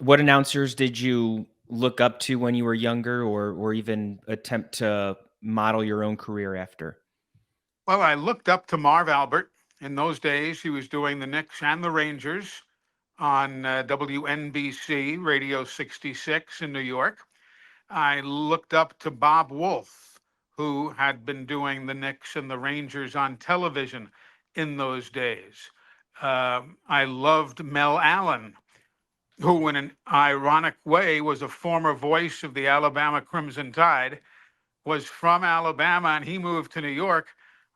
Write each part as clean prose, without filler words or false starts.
What announcers did you look up to when you were younger, or even attempt to model your own career after? Well, I looked up to Marv Albert. In those days, he was doing the Knicks and the Rangers on WNBC Radio 66 in New York. I looked up to Bob Wolf, who had been doing the Knicks and the Rangers on television in those days. I loved Mel Allen, who, in an ironic way, was a former voice of the Alabama Crimson Tide, was from Alabama, and he moved to New York.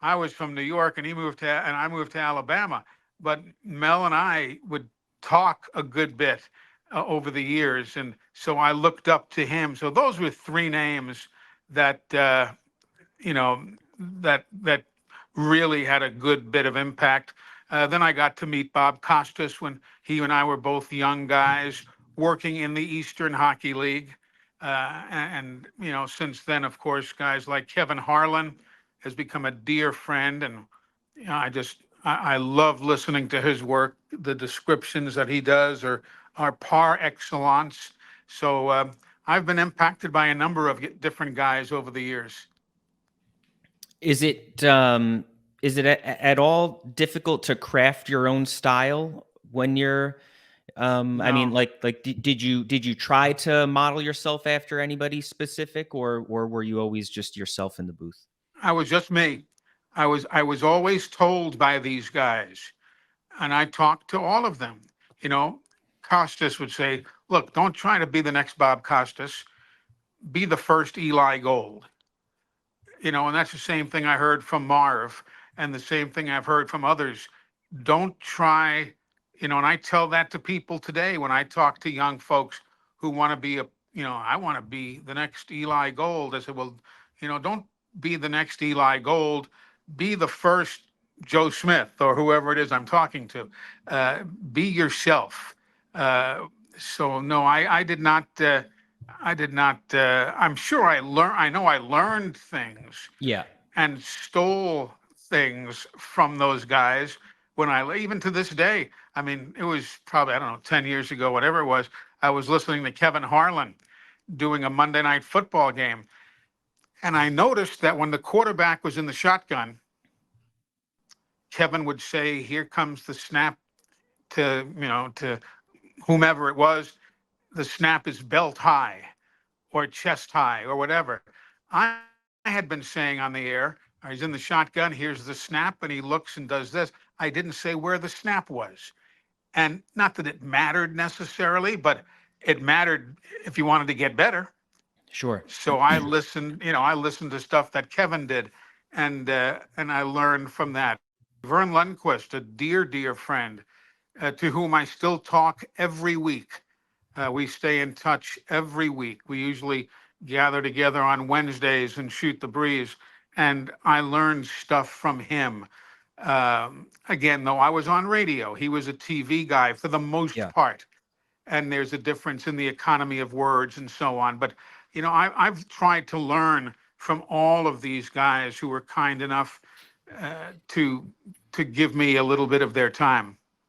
I was from New York, and I moved to Alabama. But Mel and I would talk a good bit over the years, and so I looked up to him. So those were three names that you know that really had a good bit of impact. Then I got to meet Bob Costas when he and I were both young guys working in the Eastern Hockey League. And since then, of course, guys like Kevin Harlan has become a dear friend, and I love listening to his work. The descriptions that he does are par excellence. So I've been impacted by a number of different guys over the years. Is it at all difficult to craft your own style when you're I mean, No, did you try to model yourself after anybody specific, or were you always just yourself in the booth? I was just me. I was always told by these guys, and I talked to all of them. You know, Costas would say, "Look, don't try to be the next Bob Costas. Be the first Eli Gold." And that's the same thing I heard from Marv, and the same thing I've heard from others. Don't try, and I tell that to people today when I talk to young folks who want to be I want to be the next Eli Gold. I said, well, don't be the next Eli Gold. Be the first Joe Smith or whoever it is I'm talking to. Be yourself. Uh, so no, I did not. I did not. I'm sure I learned. I know I learned things Yeah. and stole things from those guys even to this day. I mean, it was probably, I don't know, 10 years ago, whatever it was. I was listening to Kevin Harlan doing a Monday night football game. And I noticed that when the quarterback was in the shotgun, Kevin would say, "Here comes the snap," to whomever it was. The snap is belt high or chest high or whatever. I had been saying on the air, he's in the shotgun, here's the snap, and he looks and does this. I didn't say where the snap was. And not that it mattered necessarily, but it mattered if you wanted to get better. Sure. So I listened to stuff that Kevin did, and I learned from that. Verne Lundquist, a dear, dear friend, to whom I still talk every week. We stay in touch every week. We usually gather together on Wednesdays and shoot the breeze. And I learned stuff from him. Again, though, I was on radio. He was a TV guy for the most Yeah. part. And there's a difference in the economy of words and so on. But, I've tried to learn from all of these guys who were kind enough to give me a little bit of their time.